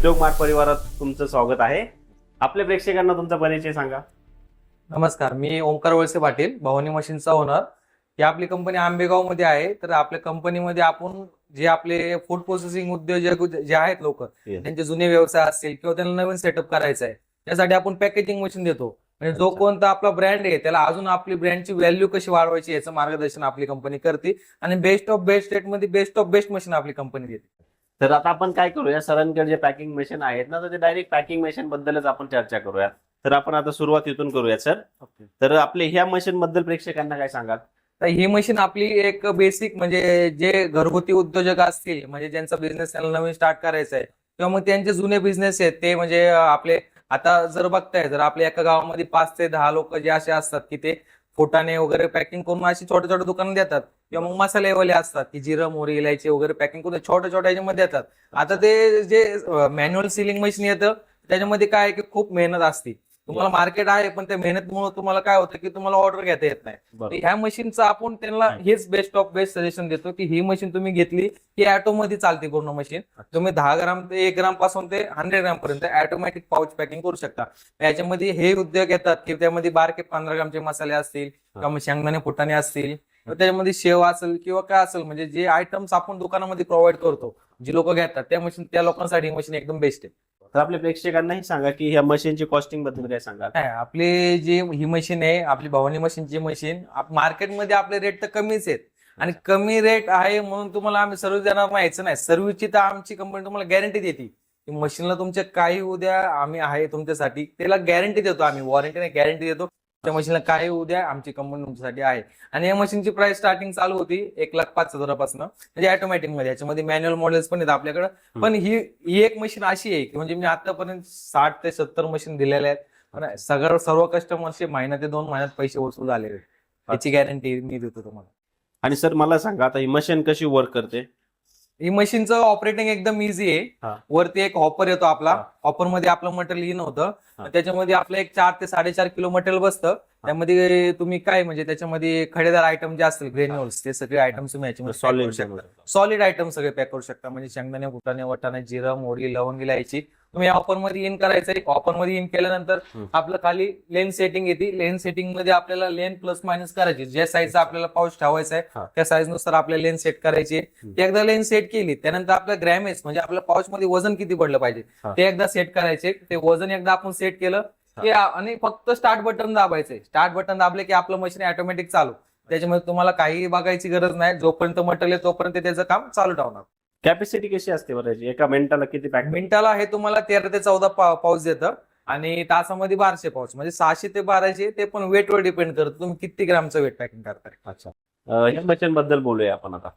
उद्योग मार्ग परिवारात तुमचं स्वागत आहे. आपल्या प्रेक्षकांना तुमचा परिचय सांगा. नमस्कार, मी ओंकार वळसे पाटील, भवानी मशीनचा ओनर. ही आपली कंपनी आंबेगाव मध्ये आहे. तर आपल्या कंपनीमध्ये आपण जे आपले फूड प्रोसेसिंग उद्योजक जे आहेत लोक, त्यांचे जुने व्यवसाय असतील किंवा त्यांना नवीन सेटअप करायचा आहे, त्यासाठी आपण पॅकेजिंग मशीन देतो. म्हणजे जो कोणता आपला ब्रँड आहे त्याला अजून आपली ब्रँडची व्हॅल्यू कशी वाढवायची याचं मार्गदर्शन आपली कंपनी करते आणि बेस्ट ऑफ बेस्ट रेट मध्ये बेस्ट ऑफ बेस्ट मशीन आपली कंपनी देते. तर आता आपण काय करूया, सरांकडे जे पॅकिंग मशीन आहेत ना, तर ते डायरेक्ट पॅकिंग मशीन बद्दलच आपण चर्चा करूया. तर आपण आता सुरुवात इथून करूया सर. तर आपले ह्या मशीन बद्दल प्रेक्षकांना काय सांगाल? तर ही मशीन आपली एक बेसिक म्हणजे जे घरगुती उद्योजक असतील, म्हणजे ज्यांचा बिझनेस त्यांना नवीन स्टार्ट करायचा आहे किंवा मग त्यांचे जुने बिझनेस आहेत ते म्हणजे आपले आता जर बघताय, जर आपल्या एका गावामध्ये 5 ते 10 लोक जे असे असतात की ते फुटाणे वगैरे पॅकिंग करून अशी छोटे छोटे दुकानं देतात किंवा मग मसालेवाले असतात की जिरं मोहरी इलायची वगैरे पॅकिंग करून छोट्या छोट्या ह्याच्यामध्ये देतात. आता ते जे मॅन्युअल सिलिंग मशीन येतं त्याच्यामध्ये काय आहे की खूप मेहनत असते. तुम्हाला मार्केट आहे पण त्या मेहनतमुळे तुम्हाला काय होतं की तुम्हाला ऑर्डर घेता येत नाही. तर ह्या मशीनचं आपण त्यांना हेच बेस्ट ऑफ बेस्ट सजेशन देतो की ही मशीन तुम्ही घेतली की ऑटो मध्ये चालते पूर्ण मशीन. तुम्ही 10 ग्राम ते 1 ग्राम पासून ते 100 ग्राम पर्यंत ऑटोमॅटिक पाऊच पॅकिंग करू शकता. याच्यामध्ये हे उद्योग येतात की त्यामध्ये 12 ते 15 ग्रामचे मसाले असतील किंवा मग शेंगदाणे फुटाणे असतील, त्याच्यामध्ये शेव असेल किंवा काय असेल, म्हणजे जे आयटम्स आपण दुकानामध्ये प्रोव्हाइड करतो जी लोक घेतात त्या लोकांसाठी ही मशीन एकदम बेस्ट आहे. तर आपल्या प्रेक्षकांनाही सांगा की ह्या मशीनची कॉस्टिंग बद्दल काय सांगाल? आपली जी ही मशीन आहे, आपली भवानी मशीनची मशीन मार्केटमध्ये आपले रेट तर कमीच आहेत आणि कमी रेट आहे म्हणून तुम्हाला आम्ही सर्व्हिस देणार नाहीच नाही. सर्व्हिसची तर आमची कंपनी तुम्हाला गॅरंटी देते की मशीनला तुमच्या काही उद्या आम्ही आहे तुमच्यासाठी, त्याला गॅरंटी देतो आम्ही, वॉरंटी नाही गॅरंटी देतो. त्या मशीनला काही उद्या आमची कंपनी तुमच्यासाठी आहे. आणि या मशीनची प्राइस स्टार्टिंग चालू होती 1,05,000 पासून, म्हणजे ऑटोमॅटिक मध्ये. याच्यामध्ये मॅन्युअल मॉडेल्स पण आहेत आपल्याकडे. पण ही एक मशीन अशी आहे की म्हणजे मी आतापर्यंत 60 ते 70 मशीन दिलेल्या आहेत. सर्व कस्टमरचे महिना ते 2 महिन्यात पैसे वसूल झालेले, याची गॅरंटी मी देतो तुम्हाला. आणि सर मला सांगा, आता ही मशीन कशी वर्क करते? ही मशीनचं ऑपरेटिंग एकदम इझी आहे. वरती एक हॉपर येतो आपला, हॉपर मध्ये आपलं मटेरियल इन होतं. त्याच्यामध्ये आपलं एक 4 ते 4.5 किलो मटेरियल बसतं. त्यामध्ये तुम्ही काय म्हणजे त्याच्यामध्ये खडेदार आयटम जे असतील ग्रेन्युअल्स, ते सगळे आयटम तुम्ही याच्यामध्ये सॉलिड आयटम सगळे पॅक करू शकता. म्हणजे शेंगदाणे फुटाणे वटाणे जिरं मोहरी लवंग इलायची तुम्ही ऑफर मध्ये इन करायचंय. ऑफर मध्ये इन केल्यानंतर आपलं खाली लेन सेटिंग येते. लेन सेटिंग मध्ये आपल्याला लेन प्लस मायनस करायची. ज्या साईजचा आपल्याला पाऊच ठेवायचा आहे त्या साईज नुसार आपल्याला लेन सेट करायची. एकदा लेन सेट केली त्यानंतर आपलं ग्रॅमेज म्हणजे आपल्या पाऊच मध्ये वजन किती पडलं पाहिजे ते एकदा सेट करायचे. ते वजन एकदा आपण सेट केलं की आणि फक्त स्टार्ट बटन दाबायचंय. स्टार्ट बटन दाबले की आपलं मशीन ऑटोमॅटिक चालू. त्याच्यामध्ये तुम्हाला काही बघायची गरज नाही. जोपर्यंत मटेरियल तोपर्यंत त्याचं काम चालू ठेवणार. कॅपॅसिटी कशी असते बरं? एका मिनिटाला किती पॅक? मिनिटाला हे तुम्हाला 13 ते 14 पाऊच देतं आणि तासामध्ये 1200 पाऊच, म्हणजे 600 ते 1200. ते पण वेटवर डिपेंड करतं तुम्ही किती ग्रामचं वेट पॅकिंग करताय. अच्छा, ह्या मशीन बद्दल बोलूया आपण आता.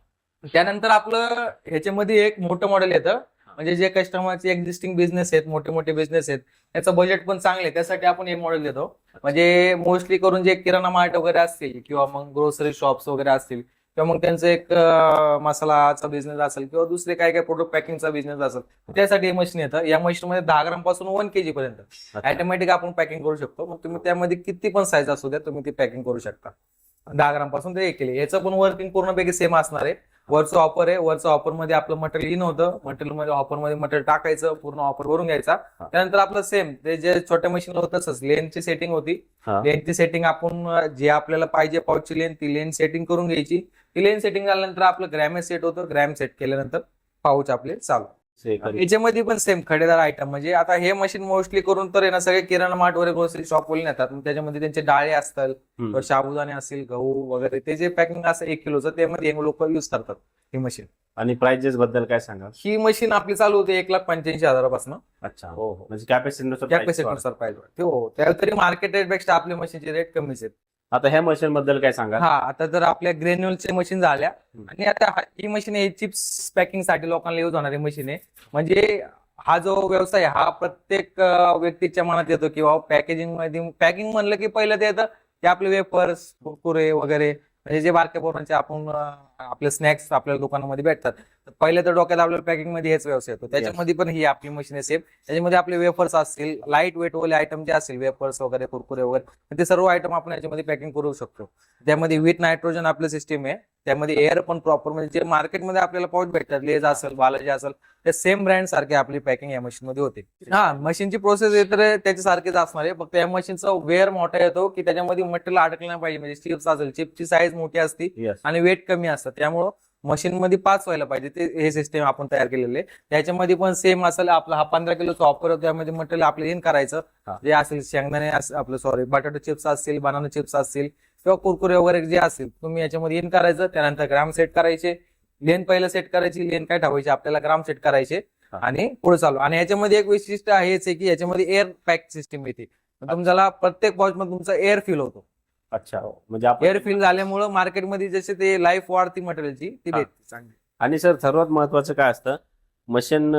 त्यानंतर आपलं ह्याच्यामध्ये एक मोठं मॉडेल येतं. म्हणजे जे कस्टमरचे एक्झिस्टिंग बिझनेस आहेत, मोठे मोठे बिझनेस आहेत, त्याचं बजेट पण चांगले, त्यासाठी आपण हे मॉडेल देतो. म्हणजे मोस्टली करून जे किराणा मार्ट वगैरे असतील किंवा मग ग्रोसरी शॉप्स वगैरे असतील किंवा मग त्यांचं एक मसालाचा बिझनेस असेल किंवा दुसरे काय काय प्रोडक्ट पॅकिंगचा बिझनेस असेल, त्यासाठी हे मशीन येतं. या मशीन मध्ये 10 ग्राम पासून 1 kg पर्यंत ऑटोमॅटिक आपण पॅकिंग करू शकतो. मग तुम्ही त्यामध्ये किती पण साईज असू द्या तुम्ही ती पॅकिंग करू शकता. 10 ग्राम पासून ते 1 kg. याचं पण वर्किंग पूर्णपैकी सेम असणार आहे. वरचं ऑफर आहे, वरचं ऑफर मध्ये आपलं मटेरियल इन होतं. मटेरियल मध्ये ऑफर मध्ये मटेरियल टाकायचं, पूर्ण ऑफर भरून घ्यायचा. त्यानंतर आपलं सेम ते जे छोट्या मशीनला होतं तसंच लेनची सेटिंग होती. लेनची सेटिंग आपण जे आपल्याला पाहिजे पाऊचची लेन ती लेन सेटिंग करून घ्यायची. ती लेन सेटिंग झाल्यानंतर आपलं ग्रॅमेज सेट होतं. ग्रॅम सेट केल्यानंतर पाऊच आपले चालू. याच्यामध्ये पण सेम खडेदार आयटम. म्हणजे आता हे मशीन मोस्टली करून तर ना सगळे किराणा मार्ट वगैरे ग्रोसरी शॉप वरून येतात. त्याच्यामध्ये त्यांचे डाळे असतात, साबुदाणे असतील, गहू वगैरे, ते जे पॅकिंग असतं 1 किलोचं त्यामध्ये लोक युज करतात ही मशीन. आणि प्राइजेस बद्दल काय सांगा? ही मशीन आपली चालू होते 1,85,000 पासून. अच्छा, हो हो, म्हणजे कॅपॅसिटीनुसार प्राइस हो. तरी मार्केट रेट पेक्षा आपली मशीनचे रेट कमीच आहेत. आता ह्या मशीन बद्दल काय सांगा? आता जर आपल्या ग्रेन्युअलच्या मशीन झाल्या आणि आता ही मशीन आहे चिप्स पॅकिंग साठी लोकांना यूज होणारी मशीन आहे. म्हणजे हा जो व्यवसाय हा प्रत्येक व्यक्तीच्या मनात येतो किंवा पॅकेजिंग मध्ये पॅकिंग म्हणलं की पहिलं ते येतं की आपले वेफर्स कुरकुरे वगैरे, म्हणजे जे बारक्या पोरांचे आपण आपले स्नॅक्स आपल्या दुकानामध्ये भेटतात. तर पहिल्या तर डोक्यात आपल्याला पॅकिंग मध्ये हेच व्यवसाय येतो. त्याच्यामध्ये पण ही आपली मशीन आहे सेम. त्याच्यामध्ये आपले वेफर्स असतील, लाईट वेट वाले आयटम जे असतील, वेफर्स वगैरे, कुरकुरे वगैरे, ते सर्व आयटम आपण याच्यामध्ये पॅकिंग करू शकतो. त्यामध्ये विथ नायट्रोजन आपलं सिस्टीम आहे. त्यामध्ये एअर पण प्रॉपर, म्हणजे जे मार्केटमध्ये आपल्याला पाऊच भेटतात, लेज असेल, बालाजी असेल, ते सेम ब्रँड सारखे आपली पॅकिंग या मशीन मध्ये होते. हा, मशीनची प्रोसेस तर त्याच्या सारखीच असणार आहे, फक्त या मशीनचा वेअर मोठा येतो की त्याच्यामध्ये मटेरियल अडकलं नाही पाहिजे. म्हणजे चिप्स असेल, चिपची साईज मोठी असते Yes. आणि वेट कमी असतं, त्यामुळं मशीन मध्ये 5 व्हायला पाहिजे. ते हे सिस्टम आपण तयार केलेले. त्याच्यामध्ये पण सेम असेल, आपला हा 15 किलोचा ऑफर होतो, त्यामध्ये मटेरियल आपलं इन करायचं. हा. जे असेल शेंगदाणे आपलं सॉरी बटाटो चिप्स असतील, बनाना चिप्स असतील किंवा कुरकुरे वगैरे जे असतील, तुम्ही याच्यामध्ये इन करायचं. त्यानंतर ग्राम सेट करायचे, लेन पहिलं सेट करायची, लेन काय ठेवायची आपल्याला, ग्राम सेट करायचे हा. आणि पुढे चालू. आणि याच्यामध्ये एक वैशिष्ट्य आहेच आहे की याच्यामध्ये एअर पॅक सिस्टीम येते. तुमच्याला प्रत्येक पॉच मध्ये तुमचा एअर फील होतो. अच्छा, म्हणजे आपण एअर फील झाल्यामुळे मार्केटमध्ये जसे ते लाईफ वाढती मटेरियलची ती हा. भेटते चांगली. आणि सर सर्वात महत्वाचं काय असतं, मशीन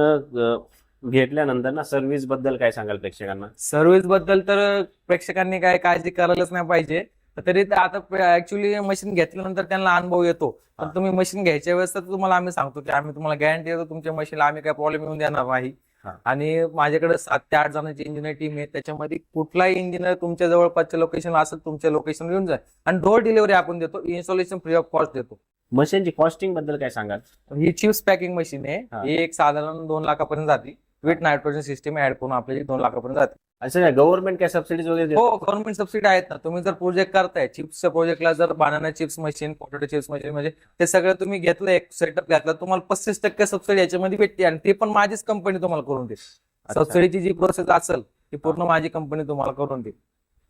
घेतल्यानंतर ना सर्व्हिस बद्दल काय सांगाल प्रेक्षकांना? सर्व्हिस बद्दल तर प्रेक्षकांनी काय काळजी करायलाच नाही पाहिजे. तरी ते आता ऍक्च्युली मशीन घेतल्यानंतर त्यांना अनुभव येतो. पण हा. तुम्ही मशीन घ्यायच्या वेळेस तर तुम्हाला आम्ही सांगतो की आम्ही तुम्हाला गॅरंटी देतो, तुमच्या मशीनला आम्ही काही प्रॉब्लेम येऊन देणार नाही. हा. आणि माझ्याकडे 7 ते 8 जणांची इंजिनियर टीम आहे. त्याच्यामध्ये कुठलाही इंजिनियर तुमच्या जवळपासच्या लोकेशनला असेल, तुमच्या लोकेशन येऊन जाईल. आणि डोर डिलिव्हरी आपण देतो, इन्स्टॉलेशन फ्री ऑफ कॉस्ट देतो. मशीनची कॉस्टिंग बद्दल काय सांगाल? ही चिप्स पॅकिंग मशीन आहे. हा. ही एक साधारण 2 लाखापर्यंत जाते. विथ नायट्रोजन सिस्टम ऍड करून आपल्याला 2 लाखापर्यंत जाते. असं काय गव्हर्नमेंट काय सबसिडीज वगैरे देतं? हो, गव्हर्नमेंट सबसिडी आहेत ना. तुम्ही जर प्रोजेक्ट करताय चिप्सच्या प्रोजेक्टला, जर banana chips machine, potato chips machine, म्हणजे ते सगळं तुम्ही घेतलं, एक सेटअप घेतला, तुम्हाला 35% सबसिडी याच्यामध्ये भेटते. आणि ते पण माझीच कंपनी तुम्हाला करून देईल. अच्छा. सबसिडीची जी प्रोसेस असेल ती पूर्ण माझी कंपनी तुम्हाला करून देईल.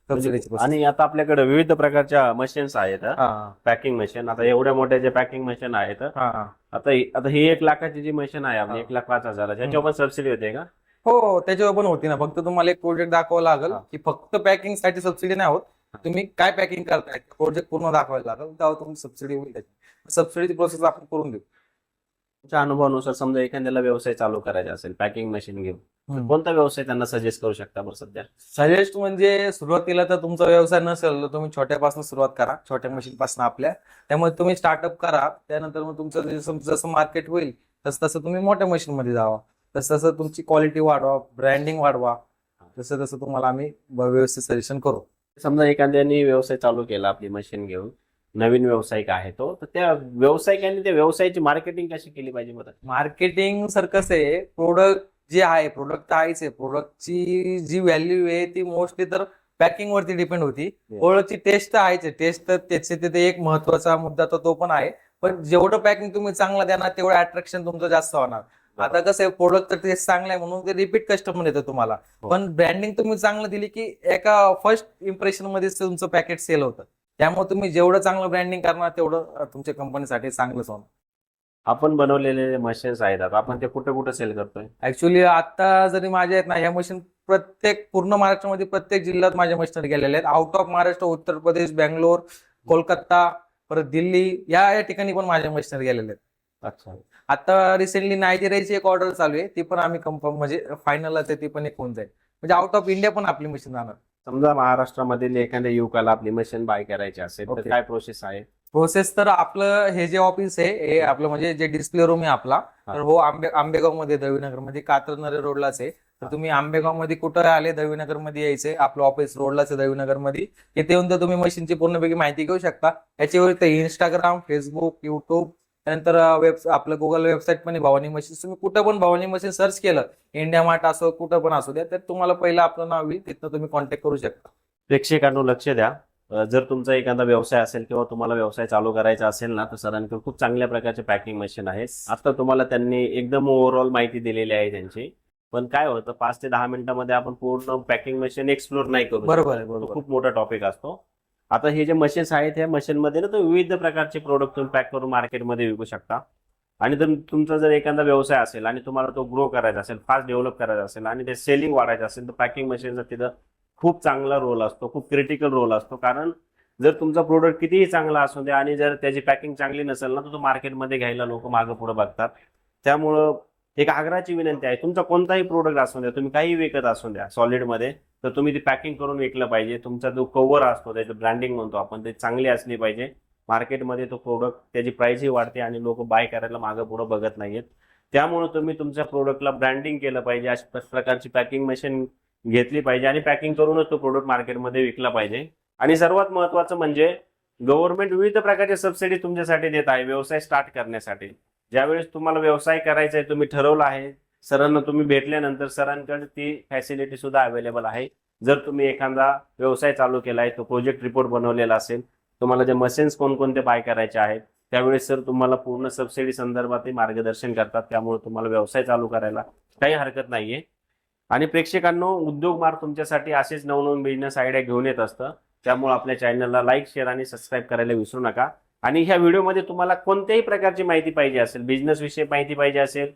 सबसिडीची प्रोसेस. आणि आता आपल्याकडे विविध प्रकारच्या मशीन्स आहेत, हा पॅकिंग मशीन. आता एवढ्या मोठ्या जे पॅकिंग मशीन आहेत, हा. आता ही 1 लाखाची जी मशीन आहे आपली, हा. 1,05,000 याच्यावर पण सबसिडी होते का? हो, त्याच्यावर पण होती ना. फक्त तुम्हाला एक प्रोजेक्ट दाखवावं लागेल हा. की फक्त पॅकिंग साठी सबसिडी नाही होत. तुम्ही काय पॅकिंग करताय प्रोजेक्ट पूर्ण दाखवायला लागेल, तेव्हा तुम्ही सबसिडी होईल. त्याची सबसिडीची प्रोसेस आपण करून देऊ. तुमच्या अनुभवानुसार समजा एखाद्याला व्यवसाय चालू करायचा असेल पॅकिंग मशीन घेऊन, तर कोणता व्यवसाय त्यांना सजेस्ट करू शकता बरं सध्या? सजेस्ट म्हणजे सुरुवातीला तर तुमचा व्यवसाय नसेल तर तुम्ही छोट्यापासून सुरुवात करा, छोट्या मशीन पासून आपल्या. त्यामुळे तुम्ही स्टार्टअप करा. त्यानंतर मग तुमचं जसं मार्केट होईल तसं तसं तुम्ही मोठ्या मशीन मध्ये जावा. तसं तसं तुमची क्वालिटी वाढवा, ब्रँडिंग वाढवा. तसं तसं तुम्हाला आम्ही व्यवस्थित सजेशन करू. समजा एखाद्याने व्यवसाय चालू केला आपली मशीन घेऊन, नवीन व्यावसायिक आहे तो, तर त्या व्यावसायिकांनी त्या व्यवसायाची मार्केटिंग कशी केली पाहिजे बरं? मार्केटिंग सर कसं आहे, प्रोडक्ट जे आहे, प्रोडक्ट आहेच आहे. प्रोडक्टची जी व्हॅल्यू आहे ती मोस्टली तर पॅकिंग वरती डिपेंड होती. प्रोडक्टची टेस्ट तर आहेच आहे. टेस्ट तर त्याचे तिथे एक महत्वाचा मुद्दा तर तो पण आहे. पण जेवढं पॅकिंग तुम्ही चांगलं देणार तेवढं अट्रॅक्शन तुमचं जास्त होणार. आता कसं आहे, प्रोडक्ट तर टेस्ट चांगला आहे म्हणून ते रिपीट कस्टमर येतं तुम्हाला. हो. पण ब्रँडिंग तुम्ही चांगलं दिली की एका फर्स्ट इम्प्रेशन मध्येच तुमचं पॅकेट सेल होतं. त्यामुळे तुम्ही जेवढं चांगलं ब्रँडिंग करणार तेवढं तुमच्या कंपनीसाठी चांगलंच होणार. आपण बनवलेले मशीन्स आहेत, आता आपण ते कुठे कुठे सेल करतोय? ऍक्च्युली आता जरी माझ्या आहेत ना, ह्या मशीन प्रत्येक पूर्ण महाराष्ट्रामध्ये प्रत्येक जिल्ह्यात माझ्या मशीनरी गेलेल्या आहेत. आउट ऑफ महाराष्ट्र, उत्तर प्रदेश, बेंगलोर, कोलकाता, परत दिल्ली या ठिकाणी पण माझ्या मशीनरी गेलेल्या आहेत. अच्छा. आता रिसेंटली नायजेरियाची एक ऑर्डर चालू आहे, ती पण आम्ही म्हणजे फायनल आहे, ती पण एक होऊन जाईल. म्हणजे आउट ऑफ इंडिया पण आपली मशीन जाणार. समजा महाराष्ट्रामधील एखाद्या युवकाला आपली मशीन बाय करायची असेल तर Okay. काय प्रोसेस आहे? प्रोसेस तर आपलं हे जे ऑफिस आहे, हे आपलं म्हणजे जे डिस्प्ले रूम आहे आपला, तर हो आंबेगाव मध्ये, दळवीनगर मध्ये, कात्रनरे रोडलाच आहे. तर तुम्ही आंबेगाव मध्ये कुठं आले, दळवीनगर मध्ये यायचंय. आपलं ऑफिस रोडलाच आहे दळवीनगर मध्ये. इथे येऊन तर तुम्ही मशीनची पूर्णपैकी माहिती घेऊ शकता. याच्यावर इंस्टाग्राम, फेसबुक, युट्यूब, त्यानंतर आपलं गुगल वेबसाईट पण आहे भवानी मशीन. तुम्ही कुठं पण भवानी मशीन सर्च केलं, इंडिया मार्ट असो, कुठं पण असू द्या, तर तुम्हाला पहिलं आपलं नाव येईल, तिथं तुम्ही कॉन्टॅक्ट करू शकता. प्रेक्षकांनो लक्ष द्या, जर तुमचा एखादा व्यवसाय असेल किंवा तुम्हाला व्यवसाय चालू करायचा असेल ना, तर सरांकडे खूप चांगल्या प्रकारचे पॅकिंग मशीन आहे. आता तुम्हाला त्यांनी एकदम ओव्हरऑल माहिती दिलेली आहे त्यांची. पण काय होतं, 5 ते 10 मिनिटांमध्ये आपण पूर्ण पॅकिंग मशीन एक्सप्लोर नाही करू शकत. बरोबर आहे, तो बरोबर. खूप मोठा टॉपिक असतो. आता हे जे मशीन्स आहेत, ह्या मशीन मध्ये ना तुम्ही विविध प्रकारचे प्रोडक्ट तुम्ही पॅक करून मार्केटमध्ये विकू शकता. आणि जर तुमचा जर एखादा व्यवसाय असेल आणि तुम्हाला तो ग्रो करायचा असेल, फास्ट डेव्हलप करायचा असेल आणि ते सेलिंग वाढायचं असेल, तर पॅकिंग मशीनचा तिथं खूप चांगला रोल असतो, खूप क्रिटिकल रोल असतो. कारण जर तुमचा प्रोडक्ट कितीही चांगला असू द्या आणि जर त्याची पॅकिंग चांगली नसेल ना, तर तो मार्केटमध्ये घ्यायला लोक मागं पुढे बघतात. त्यामुळं एक आग्रहाची विनंती आहे, तुमचा कोणताही प्रोडक्ट असू द्या, तुम्ही काही विकत असू द्या सॉलिडमध्ये, तर तुम्ही ती पॅकिंग करून विकलं पाहिजे. तुमचा जो कव्हर असतो, त्याचं ब्रँडिंग म्हणतो आपण, ते चांगली असली पाहिजे. मार्केटमध्ये तो प्रोडक्ट त्याची प्राइसही वाढते आणि लोक बाय करायला मागं पुढं बघत नाहीयेत. त्यामुळे तुम्ही तुमच्या प्रोडक्टला ब्रँडिंग केलं पाहिजे, अशा प्रकारची पॅकिंग मशीन घेतली पाहिजे आणि पॅकिंग करूनच तो प्रोडक्ट मार्केटमध्ये विकला पाहिजे. आणि सर्वात महत्त्वाचं म्हणजे गव्हर्नमेंट विविध प्रकारचे सबसिडी तुमच्यासाठी देत आहे व्यवसाय स्टार्ट करण्यासाठी. ज्यावेळेस तुम्हाला व्यवसाय करायचा आहे, तुम्ही ठरवलं आहे, सरांना तुम्ही भेटल्यानंतर सरांकडे ती फॅसिलिटी सुद्धा अवेलेबल आहे. जर तुम्ही एखादा व्यवसाय चालू केला आहे, तो प्रोजेक्ट रिपोर्ट बनवलेला असेल, तुम्हाला जे मशीन्स कोणकोणते बाय करायचे आहेत, त्यावेळेस सर तुम्हाला पूर्ण सबसिडी संदर्भात मार्गदर्शन करतात. त्यामुळे तुम्हाला व्यवसाय चालू करायला काही हरकत नाहीये. आणि प्रेक्षकांनो, उद्योग मार्ग तुमच्यासाठी असेच नवनवीन बिझनेस आयडिया घेऊन येत असतं. त्यामुळे आपल्या चॅनलला लाईक, शेअर आणि सबस्क्राईब करायला विसरू नका. आणि ह्या व्हिडिओमध्ये तुम्हाला कोणत्याही प्रकारची माहिती पाहिजे असेल, बिझनेस विषयी माहिती पाहिजे असेल,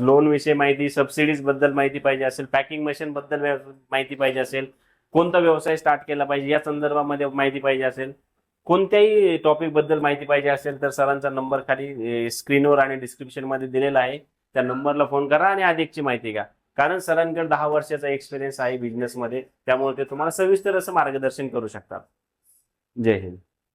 लोन विषयी माहिती, सबसिडीज बद्दल माहिती पाहिजे असेल, पॅकिंग मशीन बद्दल माहिती पाहिजे असेल, कोणता व्यवसाय स्टार्ट केला पाहिजे या संदर्भामध्ये माहिती पाहिजे असेल, कोणत्याही टॉपिक बद्दल माहिती पाहिजे असेल, तर सरांचा नंबर खाली स्क्रीनवर आणि डिस्क्रिप्शन मध्ये दिलेला आहे. त्या नंबरला फोन करा आणि अधिकची माहिती घ्या. कारण सरांकडे 10 वर्षाचा एक्सपिरियन्स आहे बिझनेसमध्ये, त्यामुळे ते तुम्हाला सविस्तर असं मार्गदर्शन करू शकतात. जय हिंद.